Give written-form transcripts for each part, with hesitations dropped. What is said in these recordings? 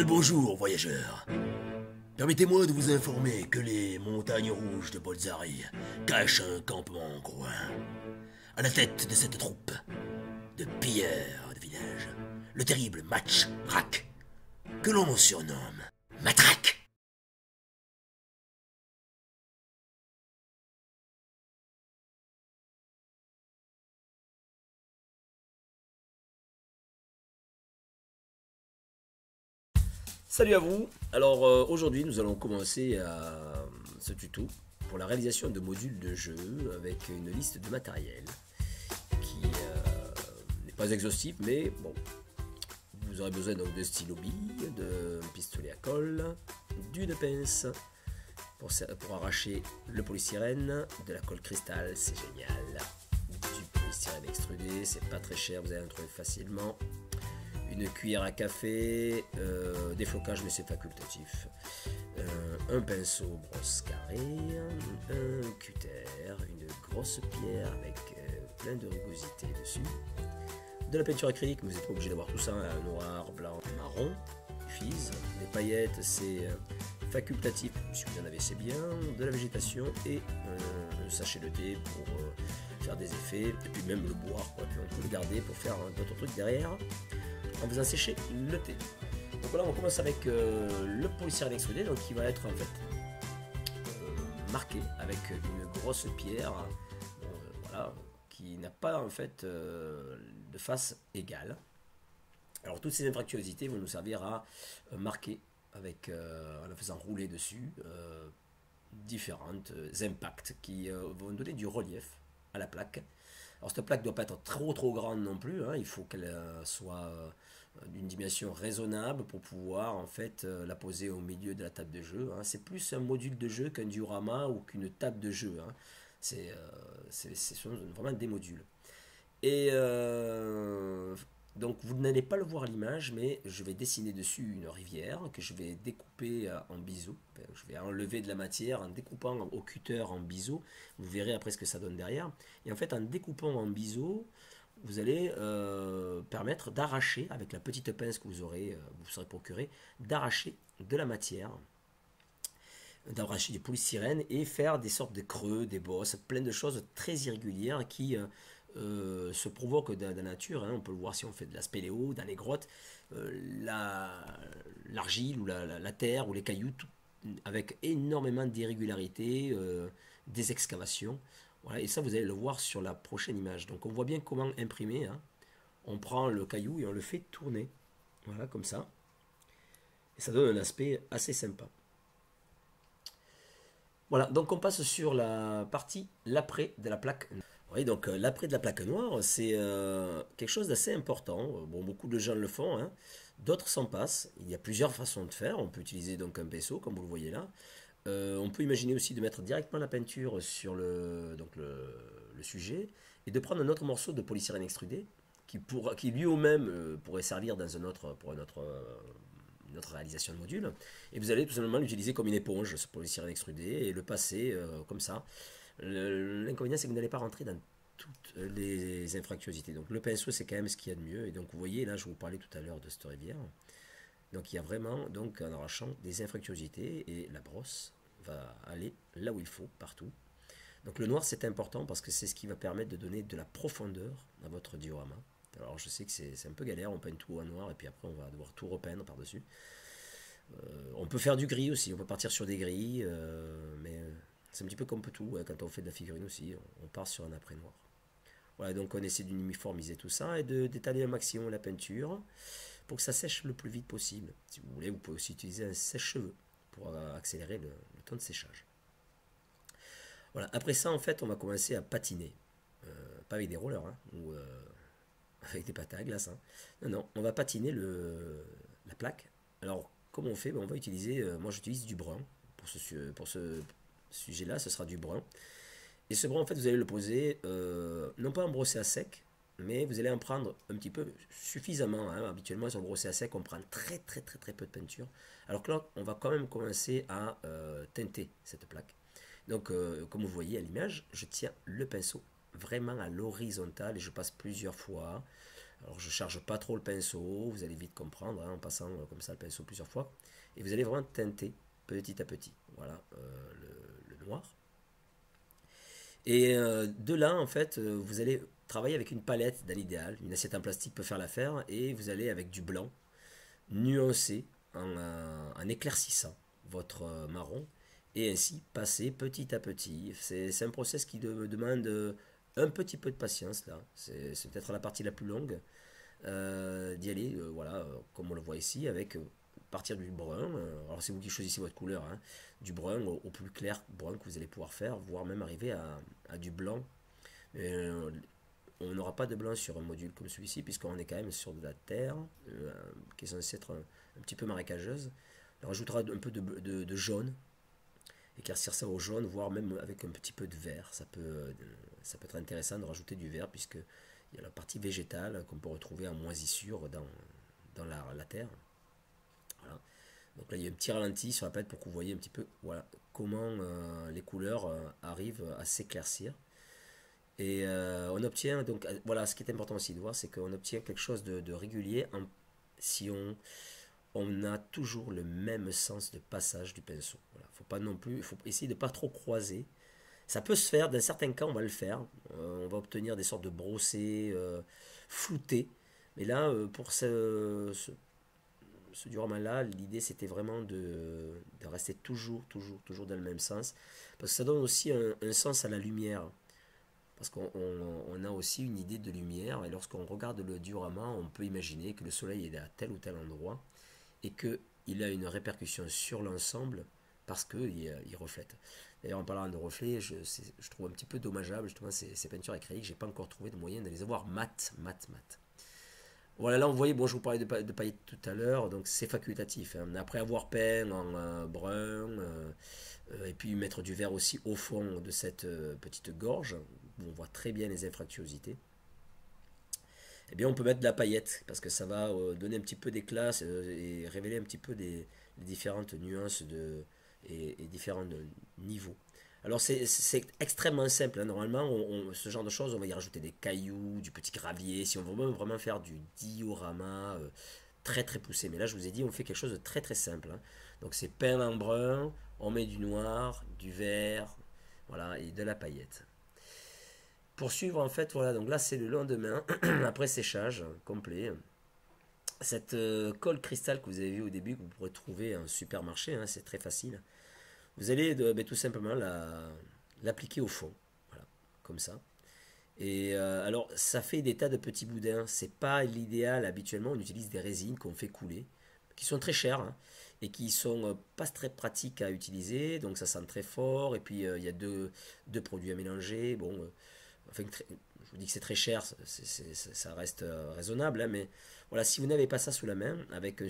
Bien le bonjour, voyageurs. Permettez-moi de vous informer que les montagnes rouges de Bolzari cachent un campement en coin. À la tête de cette troupe de pilleurs de village, le terrible Match Rack, que l'on surnomme Matraque. Salut à vous. Alors aujourd'hui nous allons commencer ce tuto pour la réalisation de modules de jeu avec une liste de matériel qui n'est pas exhaustive, mais bon, vous aurez besoin donc de stylo billes, d'un pistolet à colle, d'une pince pour arracher le polystyrène, de la colle cristal, c'est génial, du polystyrène extrudé, c'est pas très cher, vous allez en trouver facilement. Une cuillère à café, des flocages mais c'est facultatif, un pinceau brosse carré, un cutter, une grosse pierre avec plein de rugosité dessus, de la peinture acrylique, mais vous n'êtes pas obligé d'avoir tout ça, hein, noir, blanc, marron, fise, des paillettes c'est facultatif, si vous en avez c'est bien, de la végétation et un sachet de thé pour faire des effets, et puis même le boire, quoi. Puis on peut le garder pour faire d'autres trucs derrière en faisant sécher le thé. Donc là on commence avec le polystyrène extrudé, donc qui va être en fait marqué avec une grosse pierre, voilà, qui n'a pas en fait de face égale. Alors toutes ces infractuosités vont nous servir à marquer avec en la faisant rouler dessus différentes impacts qui vont donner du relief à la plaque. Alors cette plaque ne doit pas être trop grande non plus, hein, il faut qu'elle soit d'une dimension raisonnable pour pouvoir en fait la poser au milieu de la table de jeu, hein. C'est plus un module de jeu qu'un diorama ou qu'une table de jeu, hein. Ce sont vraiment des modules. Et donc vous n'allez pas le voir à l'image, mais je vais dessiner dessus une rivière que je vais découper en biseau. Je vais enlever de la matière en découpant au cutter en biseau. Vous verrez après ce que ça donne derrière. Et en fait, en découpant en biseau, vous allez permettre d'arracher, avec la petite pince que vous serez procuré, d'arracher de la matière, d'arracher du polystyrène et faire des sortes de creux, des bosses, plein de choses très irrégulières qui se provoquent dans la nature, hein. On peut le voir si on fait de la spéléo, dans les grottes, l'argile ou la terre ou les cailloux, avec énormément d'irrégularités, des excavations. Voilà, et ça vous allez le voir sur la prochaine image. Donc on voit bien comment imprimer, hein. On prend le caillou et on le fait tourner. Voilà, comme ça. Et ça donne un aspect assez sympa. Voilà, donc on passe sur la partie l'après de la plaque. Oui, donc l'après de la plaque noire, c'est quelque chose d'assez important. Bon, beaucoup de gens le font, hein. D'autres s'en passent. Il y a plusieurs façons de faire. On peut utiliser donc un pinceau, comme vous le voyez là. On peut imaginer aussi de mettre directement la peinture sur le sujet et de prendre un autre morceau de polystyrène extrudé qui lui-même pourrait servir dans pour une autre réalisation de module. Et vous allez tout simplement l'utiliser comme une éponge, ce polystyrène extrudé, et le passer comme ça. L'inconvénient, c'est que vous n'allez pas rentrer dans toutes les infractuosités. Donc le pinceau, c'est quand même ce qu'il y a de mieux. Et donc vous voyez, là, je vous parlais tout à l'heure de cette rivière. Donc il y a vraiment, donc, en arrachant des infractuosités, et la brosse va aller là où il faut, partout. Donc le noir, c'est important parce que c'est ce qui va permettre de donner de la profondeur à votre diorama. Alors je sais que c'est un peu galère, on peint tout en noir et puis après on va devoir tout repeindre par-dessus. On peut faire du gris aussi, on peut partir sur des gris, mais c'est un petit peu comme tout, hein, quand on fait de la figurine aussi, on part sur un après noir. Voilà, donc on essaie d'uniformiser tout ça et d'étaler un maximum la peinture pour que ça sèche le plus vite possible. Si vous voulez, vous pouvez aussi utiliser un sèche-cheveux pour accélérer le temps de séchage. Voilà, après ça, en fait, on va commencer à patiner. Pas avec des rollers, hein, ou avec des patins à glace, hein. Non, non, on va patiner la plaque. Alors, comment on fait? On va utiliser, moi j'utilise du brun. Pour ce sujet-là, ce sera du brun. Et ce brun, en fait, vous allez le poser, non pas en brossé à sec, mais vous allez en prendre un petit peu suffisamment, hein. Habituellement, si on brossé à sec, on prend très peu de peinture. Alors que là, on va quand même commencer à teinter cette plaque. Donc, comme vous voyez à l'image, je tiens le pinceau vraiment à l'horizontale et je passe plusieurs fois Alors je charge pas trop le pinceau, vous allez vite comprendre en passant comme ça le pinceau plusieurs fois. Et vous allez vraiment teinter petit à petit. Voilà le noir. Et de là, en fait, vous allez travailler avec une palette dans l'idéal. Une assiette en plastique peut faire l'affaire. Et vous allez avec du blanc nuancer en éclaircissant votre marron. Et ainsi passer petit à petit. C'est un process qui demande un petit peu de patience là. C'est peut-être la partie la plus longue d'y aller, voilà, comme on le voit ici, avec partir du brun. Alors c'est vous qui choisissez votre couleur, hein, du brun au plus clair brun que vous allez pouvoir faire, voire même arriver à du blanc. On n'aura pas de blanc sur un module comme celui-ci, puisqu'on est quand même sur de la terre, qui est censée être un petit peu marécageuse. On rajoutera un peu de jaune, éclaircir ça au jaune, voire même avec un petit peu de vert. Ça peut être intéressant de rajouter du vert, puisque il y a la partie végétale qu'on peut retrouver en moisissure dans la terre. Voilà. Donc là, il y a un petit ralenti sur la palette pour que vous voyez un petit peu voilà, comment les couleurs arrivent à s'éclaircir. Et on obtient, donc voilà, ce qui est important aussi de voir, c'est qu'on obtient quelque chose de régulier si on a toujours le même sens de passage du pinceau. Voilà. Faut pas non plus, il faut essayer de ne pas trop croiser. Ça peut se faire, dans certains cas on va le faire. On va obtenir des sortes de brossés floutés. Mais là, pour ce diorama-là, l'idée c'était vraiment de rester toujours dans le même sens. Parce que ça donne aussi un sens à la lumière. Parce qu'on a aussi une idée de lumière. Et lorsqu'on regarde le diorama, on peut imaginer que le soleil est à tel ou tel endroit. Et qu'il a une répercussion sur l'ensemble parce qu'il reflète. D'ailleurs, en parlant de reflets, je trouve un petit peu dommageable justement ces peintures acryliques. J'ai pas encore trouvé de moyen de les avoir mat. Voilà, là, vous voyez, bon, je vous parlais de paillettes tout à l'heure, donc c'est facultatif, hein. Après avoir peint en brun, et puis mettre du vert aussi au fond de cette petite gorge, où on voit très bien les infractuosité, eh bien, on peut mettre de la paillette, parce que ça va donner un petit peu d'éclat et révéler un petit peu les différentes nuances et différents niveaux. Alors c'est extrêmement simple, hein. Normalement ce genre de choses on va y rajouter des cailloux, du petit gravier, si on veut vraiment faire du diorama très poussé. Mais là je vous ai dit on fait quelque chose de très simple, hein. Donc c'est peint en brun, on met du noir, du vert, voilà, et de la paillette. Pour suivre en fait, voilà, donc là c'est le lendemain, après séchage complet. Cette colle cristal que vous avez vu au début, que vous pourrez trouver en supermarché, hein, c'est très facile. Vous allez tout simplement l'appliquer au fond, voilà, comme ça. Et alors, ça fait des tas de petits boudins. C'est pas l'idéal. Habituellement, on utilise des résines qu'on fait couler, qui sont très chères, hein, et qui sont pas très pratiques à utiliser. Donc, ça sent très fort. Et puis, il y a deux produits à mélanger. Bon, enfin, je vous dis que c'est très cher, ça reste raisonnable, hein, mais voilà, si vous n'avez pas ça sous la main, avec un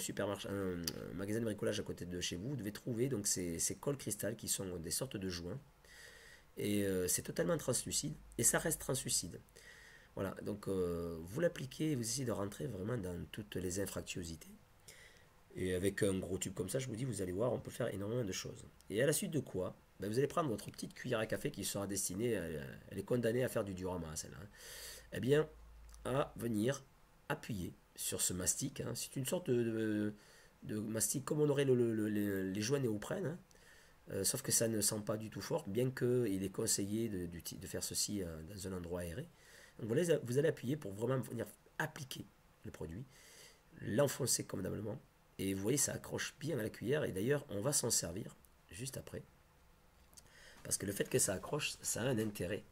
magasin de bricolage à côté de chez vous, vous devez trouver donc ces cols cristal qui sont des sortes de joints. Et c'est totalement translucide, et ça reste translucide. Voilà, donc vous l'appliquez, vous essayez de rentrer vraiment dans toutes les infractuosités. Et avec un gros tube comme ça, je vous dis, vous allez voir, on peut faire énormément de choses. Et à la suite de quoi, ben, vous allez prendre votre petite cuillère à café qui sera destinée, elle est condamnée à faire du diorama, celle-là, hein. Eh bien, à venir appuyer sur ce mastic, hein. C'est une sorte de mastic comme on aurait les joints néoprène, hein. Sauf que ça ne sent pas du tout fort, bien qu'il est conseillé de faire ceci dans un endroit aéré. Donc vous allez appuyer pour vraiment venir appliquer le produit, l'enfoncer convenablement, et vous voyez ça accroche bien à la cuillère, et d'ailleurs on va s'en servir juste après, parce que le fait que ça accroche, ça a un intérêt.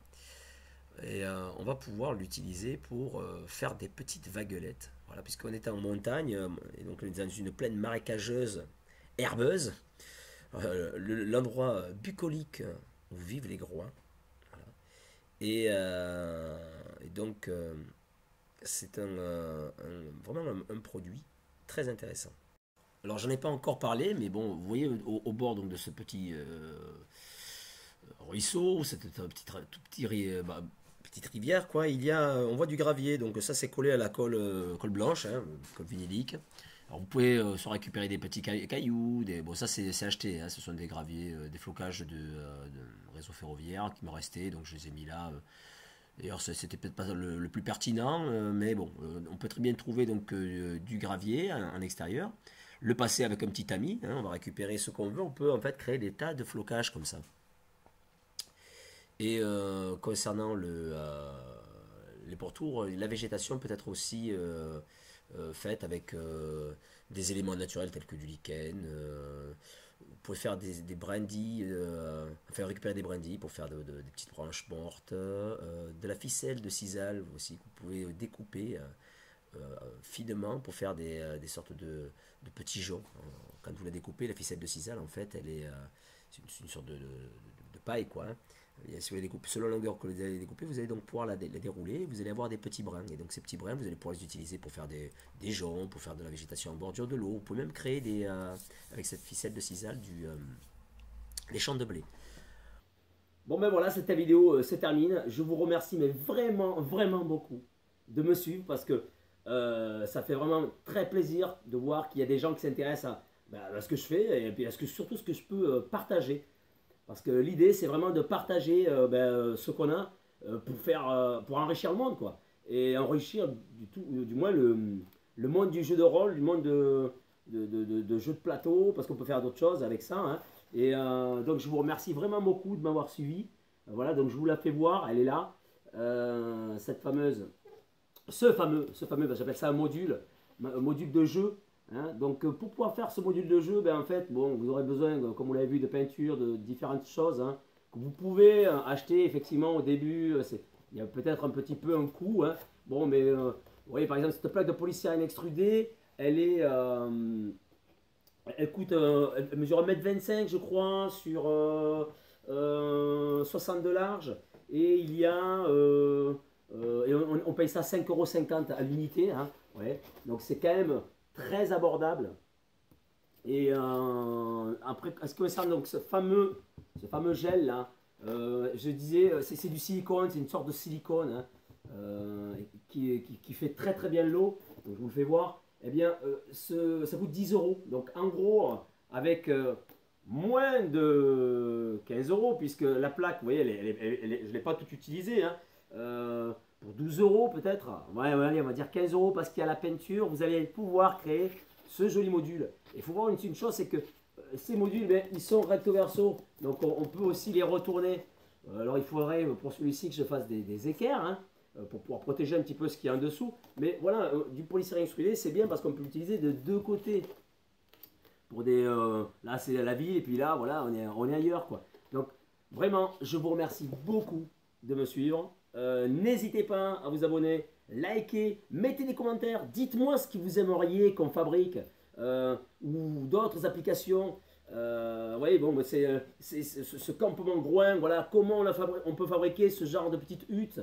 Et on va pouvoir l'utiliser pour faire des petites vaguelettes. Voilà, puisqu'on était en montagne, et donc on est dans une plaine marécageuse, herbeuse, l'endroit bucolique où vivent les groins. Voilà. Et donc, c'est vraiment un produit très intéressant. Alors, j'en ai pas encore parlé, mais bon, vous voyez au bord donc, de ce petit ruisseau, cette petite rivière, quoi, on voit du gravier, donc ça c'est collé à la colle blanche, hein, colle vinylique. Alors vous pouvez se récupérer des petits cailloux, bon ça c'est acheté, hein, ce sont des graviers, des flocages de réseau ferroviaire qui me restaient, donc je les ai mis là. D'ailleurs, c'était peut-être pas le plus pertinent, mais bon, on peut très bien trouver donc du gravier en extérieur, le passer avec un petit tamis, hein, on va récupérer ce qu'on veut, on peut en fait créer des tas de flocages comme ça. Et concernant les pourtours, la végétation peut être aussi faite avec des éléments naturels tels que du lichen. Vous pouvez faire des brindilles, enfin récupérer des brindilles pour faire des petites branches mortes, de la ficelle de sisal aussi que vous pouvez découper finement pour faire des sortes de petits joncs. Quand vous la découpez, la ficelle de sisal, en fait, c'est une sorte de paille, quoi. Hein. Et si vous la découpez, selon la longueur que vous allez découper, vous allez donc pouvoir la dérouler, vous allez avoir des petits brins. Et donc ces petits brins, vous allez pouvoir les utiliser pour faire des joncs, pour faire de la végétation en bordure de l'eau. Vous pouvez même créer avec cette ficelle de sisal des champs de blé. Bon ben voilà, cette vidéo se termine. Je vous remercie mais vraiment, vraiment beaucoup de me suivre parce que ça fait vraiment très plaisir de voir qu'il y a des gens qui s'intéressent à ce que je fais et puis surtout ce que je peux partager. Parce que l'idée, c'est vraiment de partager ce qu'on a pour enrichir le monde, quoi. Et enrichir du moins le monde du jeu de rôle, du monde de jeux de plateau, parce qu'on peut faire d'autres choses avec ça. Hein. Et donc, je vous remercie vraiment beaucoup de m'avoir suivi. Voilà, donc je vous la fais voir, elle est là. Ce fameux, j'appelle ça un module de jeu. Hein, donc pour pouvoir faire ce module de jeu, en fait, bon, vous aurez besoin, comme vous l'avez vu, de peinture, de différentes choses hein, que vous pouvez acheter effectivement au début. Il y a peut-être un petit peu un coût. Hein, bon, mais vous voyez par exemple cette plaque de polystyrène extrudée, elle coûte, elle mesure 1,25 m je crois sur 60 de large et il y a et on paye ça 5,50 € à l'unité. Hein, ouais, donc c'est quand même très abordable. Et après, ce qui concerne donc ce fameux gel là, je disais, c'est du silicone, c'est une sorte de silicone hein, qui fait très très bien l'eau. Donc je vous le fais voir. Eh bien, ça coûte 10 €. Donc en gros, avec moins de 15 €, puisque la plaque, vous voyez, je ne l'ai pas toute utilisée. Hein, pour 12 € peut-être, ouais, allez, on va dire 15 € parce qu'il y a la peinture, vous allez pouvoir créer ce joli module. Il faut voir une chose, c'est que ces modules, ils sont recto verso, donc on peut aussi les retourner. Alors il faudrait pour celui-ci que je fasse des équerres, hein, pour pouvoir protéger un petit peu ce qu'il y a en dessous. Mais voilà, du polystyrène extrudé, c'est bien parce qu'on peut l'utiliser de deux côtés. Pour là c'est la ville et puis là, voilà, on est ailleurs, quoi. Donc vraiment, je vous remercie beaucoup de me suivre. N'hésitez pas à vous abonner, liker, mettez des commentaires, dites-moi ce que vous aimeriez qu'on fabrique ou d'autres applications. Oui, bon, c'est ce campement groin, voilà, comment on peut fabriquer ce genre de petite hutte,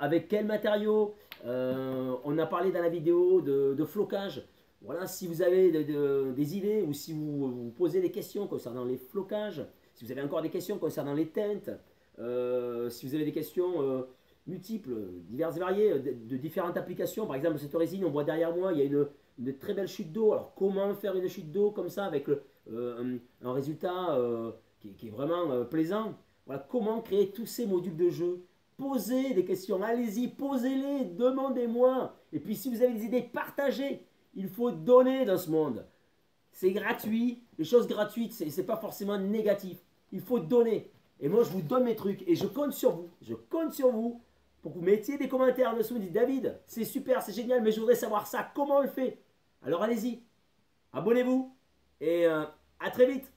avec quels matériaux. On a parlé dans la vidéo de flocage. Voilà, si vous avez des idées ou si vous posez des questions concernant les flocages, si vous avez encore des questions concernant les teintes, si vous avez des questions multiples, diverses et variées, de différentes applications. Par exemple, cette résine, on voit derrière moi, il y a une très belle chute d'eau. Alors, comment faire une chute d'eau comme ça avec un résultat qui est vraiment plaisant? Voilà, comment créer tous ces modules de jeu? Posez des questions, allez-y, posez-les, demandez-moi. Et puis, si vous avez des idées, partagez. Il faut donner dans ce monde. C'est gratuit. Les choses gratuites, c'est pas forcément négatif. Il faut donner. Et moi, je vous donne mes trucs. Et je compte sur vous. Je compte sur vous pour que vous mettiez des commentaires en dessous. Vous dites, David, c'est super, c'est génial, mais je voudrais savoir ça. Comment on le fait? Alors allez-y. Abonnez-vous. Et à très vite.